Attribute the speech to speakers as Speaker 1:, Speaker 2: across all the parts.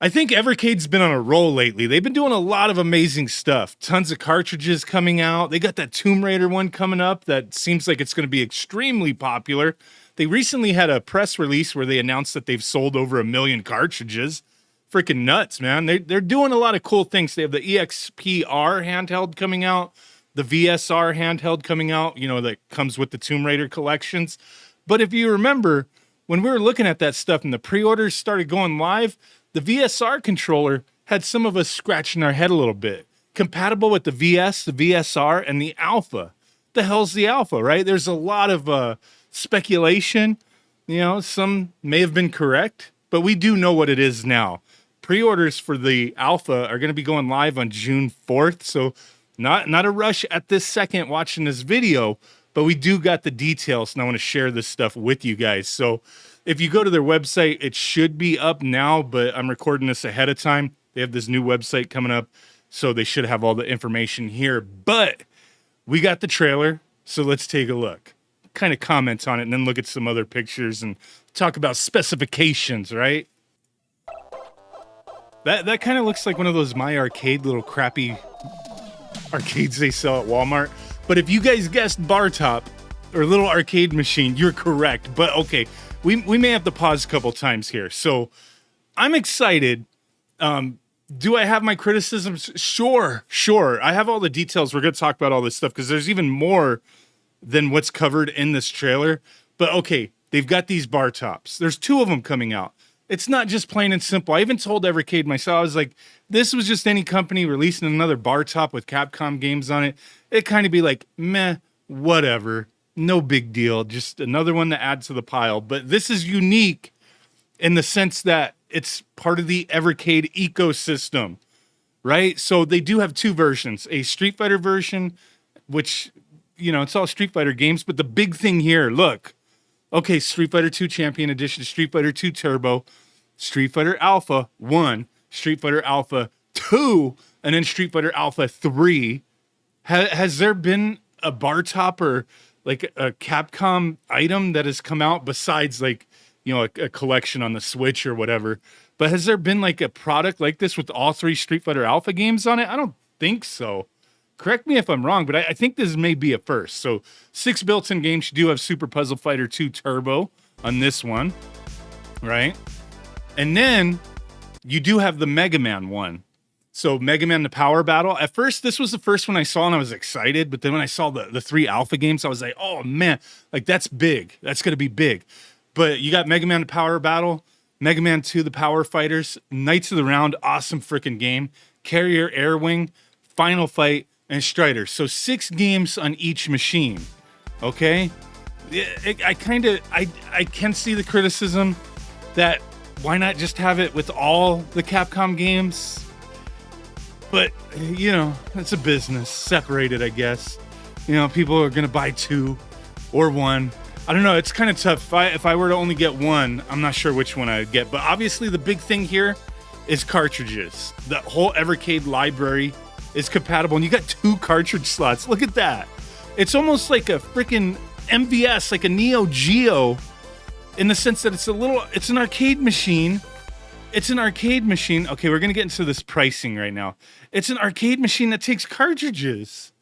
Speaker 1: I think Evercade's been on a roll lately. They've been doing a lot of amazing stuff. Tons of cartridges coming out. They got that Tomb Raider one coming up that seems like it's going to be extremely popular. They recently had a press release where they announced that they've sold over 1 million cartridges. Freaking nuts, man. They're doing a lot of cool things. They have the EXPR handheld coming out, the VSR handheld coming out, that comes with the Tomb Raider collections. But if you remember, when we were looking at that stuff and the pre-orders started going live, the VSR controller had some of us scratching our head a little bit. Compatible with the VS, the VSR, and the Alpha. The hell's the Alpha, right? There's a lot of speculation. Some may have been correct, but we do know what it is now. Pre-orders for the Alpha are going to be going live on June 4th, so not a rush at this second watching this video, but we do got the details, and I want to share this stuff with you guys. So if you go to their website, it should be up now, but I'm recording this ahead of time. They have this new website coming up, so they should have all the information here. But we got the trailer, so let's take a look. Kind of comment on it, and then look at some other pictures and talk about specifications, right? That kind of looks like one of those My Arcade little crappy arcades they sell at Walmart. But if you guys guessed bar top or little arcade machine, you're correct. But okay, we may have to pause a couple times here. So I'm excited. Do I have my criticisms? Sure. I have all the details. We're going to talk about all this stuff because there's even more than what's covered in this trailer. But okay, they've got these bar tops. There's 2 of them coming out. It's not just plain and simple. I even told Evercade myself, I was like, this was just any company releasing another bar top with Capcom games on it. It'd kind of be like, meh, whatever. No big deal. Just another one to add to the pile. But this is unique in the sense that it's part of the Evercade ecosystem, right? So they do have 2 versions, a Street Fighter version, which, it's all Street Fighter games. But the big thing here, look, okay, Street Fighter 2 Champion Edition, Street Fighter 2 Turbo, Street Fighter Alpha 1, Street Fighter Alpha 2, and then Street Fighter Alpha 3. Has there been a bar top or like a Capcom item that has come out besides like, a collection on the Switch or whatever? But has there been like a product like this with all 3 Street Fighter Alpha games on it? I don't think so. Correct me if I'm wrong, but I think this may be a first. So 6 built-in games. You do have Super Puzzle Fighter 2 Turbo on this one, right? And then you do have the Mega Man one. So Mega Man the Power Battle. At first, this was the first one I saw, and I was excited. But then when I saw the 3 Alpha games, I was like, oh, man, like that's big. That's going to be big. But you got Mega Man the Power Battle, Mega Man 2 the Power Fighters, Knights of the Round, awesome freaking game, Carrier Air Wing, Final Fight, and Strider. So 6 games on each machine. Okay? I can see the criticism that why not just have it with all the Capcom games? But, it's a business. Separated, I guess. People are going to buy 2 or 1. I don't know. It's kind of tough. If I were to only get 1, I'm not sure which one I'd get. But obviously the big thing here is cartridges. The whole Evercade library is compatible. And you got 2 cartridge slots. Look at that. It's almost like a freaking MVS, like a Neo Geo, in the sense that it's an arcade machine. It's an arcade machine. Okay, we're going to get into this pricing right now. It's an arcade machine that takes cartridges.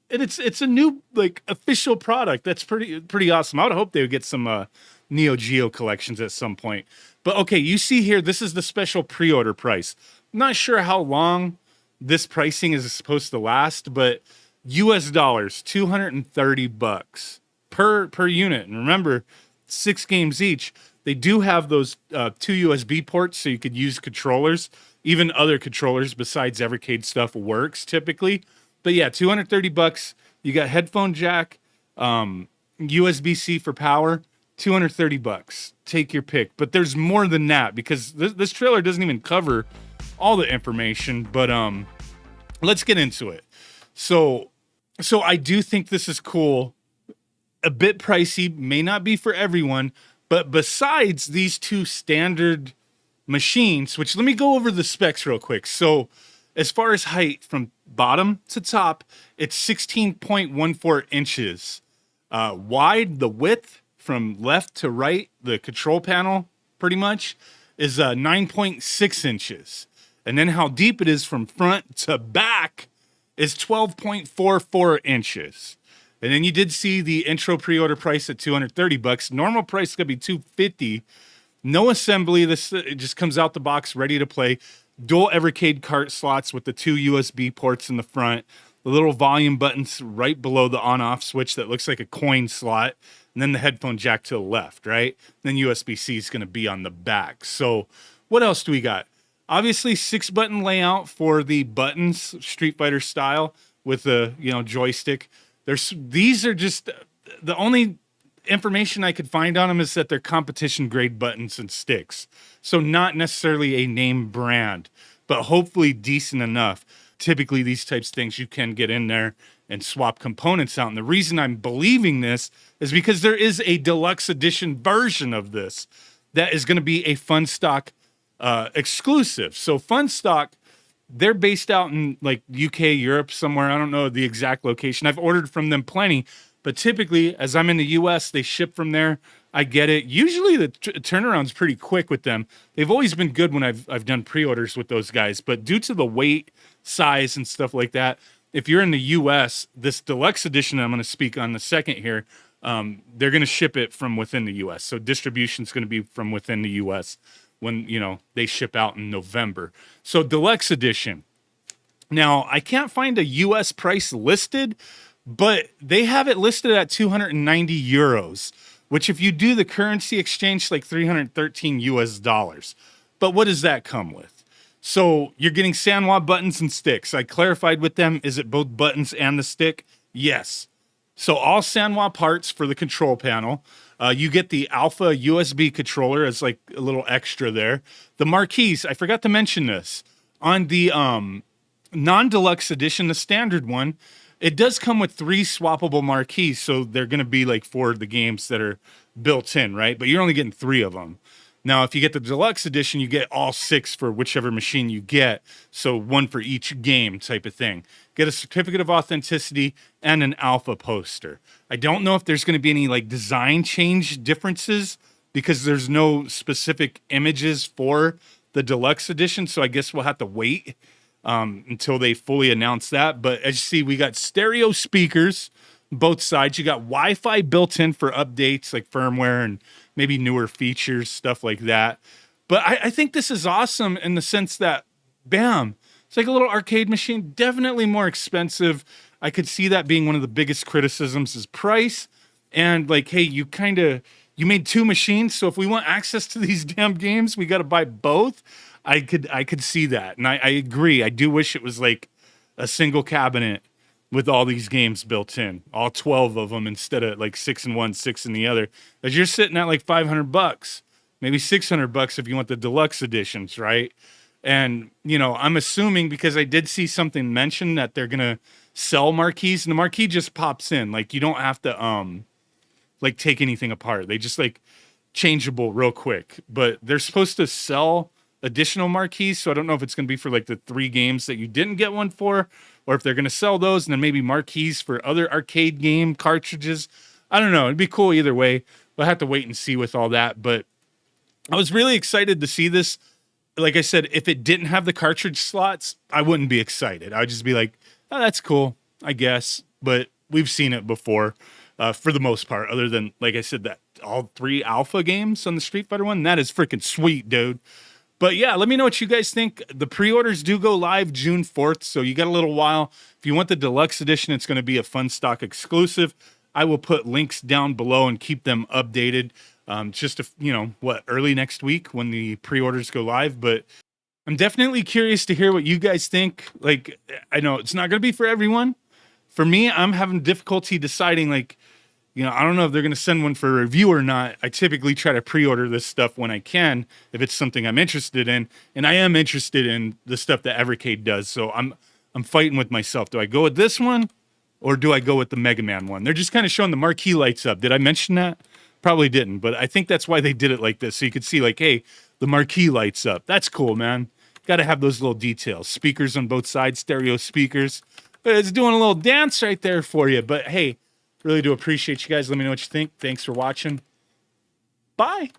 Speaker 1: And it's a new, like, official product. That's pretty awesome. I would hope they would get some Neo Geo collections at some point. But okay, you see here, this is the special pre-order price. I'm not sure how long this pricing is supposed to last, but US dollars, $230 per unit. And remember, 6 games each. They do have those 2 USB ports, so you could use controllers. Even other controllers besides Evercade stuff works typically. But yeah, $230. You got headphone jack, USB-C for power, $230. Take your pick. But there's more than that because this trailer doesn't even cover all the information. But let's get into it. So I do think this is cool. A bit pricey, may not be for everyone. But besides these 2 standard machines, which let me go over the specs real quick. So as far as height from bottom to top, it's 16.14 inches. Wide, the width from left to right, the control panel, pretty much, is 9.6 inches. And then how deep it is from front to back is 12.44 inches. And then you did see the intro pre-order price at $230. Normal price is going to be $250. No assembly. This it just comes out the box ready to play. Dual Evercade cart slots with the 2 USB ports in the front. The little volume buttons right below the on-off switch that looks like a coin slot. And then the headphone jack to the left, right? Then USB-C is going to be on the back. So what else do we got? Obviously, 6-button layout for the buttons, Street Fighter style, with the joystick. These are just the only information I could find on them is that they're competition grade buttons and sticks. So not necessarily a name brand, but hopefully decent enough. Typically, these types of things you can get in there and swap components out. And the reason I'm believing this is because there is a deluxe edition version of this that is going to be a Funstock exclusive. So Funstock, they're based out in like UK, Europe somewhere. I don't know the exact location. I've ordered from them plenty, but typically as I'm in the US, they ship from there. I get it. Usually the turnaround's pretty quick with them. They've always been good when I've done pre-orders with those guys, but due to the weight, size, and stuff like that, if you're in the US, this deluxe edition I'm going to speak on in a second here, they're going to ship it from within the US. So distribution's going to be from within the US when, they ship out in November. So deluxe edition. Now, I can't find a US price listed, but they have it listed at 290 euros, which if you do the currency exchange, like 313 US dollars. But what does that come with? So you're getting Sanwa buttons and sticks. I clarified with them, is it both buttons and the stick? Yes. So all Sanwa parts for the control panel. You get the Alpha USB controller as like a little extra there. The marquees, I forgot to mention this. On the non-deluxe edition, the standard one, it does come with 3 swappable marquees. So they're going to be like for the games that are built in, right? But you're only getting 3 of them. Now, if you get the deluxe edition, you get all 6 for whichever machine you get. So 1 for each game type of thing. Get a certificate of authenticity and an alpha poster. I don't know if there's going to be any like design change differences because there's no specific images for the deluxe edition. So I guess we'll have to wait until they fully announce that. But as you see, we got stereo speakers, both sides. You got Wi-Fi built in for updates like firmware and maybe newer features, stuff like that. But I think this is awesome in the sense that, bam, it's like a little arcade machine, definitely more expensive. I could see that being one of the biggest criticisms is price. And like, hey, you made 2 machines, so if we want access to these damn games, we got to buy both. I could see that. And I agree. I do wish it was like a single cabinet with all these games built in, all 12 of them instead of like 6 in one, 6 in the other. As you're sitting at like $500, maybe $600 if you want the deluxe editions, right? And, I'm assuming because I did see something mentioned that they're going to sell marquees, and the marquee just pops in. Like you don't have to like take anything apart. They just like changeable real quick. But they're supposed to sell additional marquees, so I don't know if it's going to be for like the 3 games that you didn't get one for, or if they're going to sell those and then maybe marquees for other arcade game cartridges. I don't know. It'd be cool either way. We'll have to wait and see with all that. But I was really excited to see this. Like I said, if it didn't have the cartridge slots, I wouldn't be excited. I would just be like, oh, that's cool, I guess. But we've seen it before for the most part, other than, like I said, that all 3 alpha games on the Street Fighter one. That is freaking sweet, dude. But yeah, let me know what you guys think. The pre-orders do go live June 4th, so you got a little while. If you want the deluxe edition, it's going to be a Funstock exclusive. I will put links down below and keep them updated just, early next week when the pre-orders go live. But I'm definitely curious to hear what you guys think. Like, I know it's not going to be for everyone. For me, I'm having difficulty deciding, like, I don't know if they're going to send one for review or not. I typically try to pre-order this stuff when I can, if it's something I'm interested in. And I am interested in the stuff that Evercade does. So I'm fighting with myself. Do I go with this one or do I go with the Mega Man one? They're just kind of showing the marquee lights up. Did I mention that? Probably didn't, but I think that's why they did it like this. So you could see like, hey, the marquee lights up. That's cool, man. Got to have those little details. Speakers on both sides, stereo speakers. It's doing a little dance right there for you. But hey, really do appreciate you guys. Let me know what you think. Thanks for watching. Bye.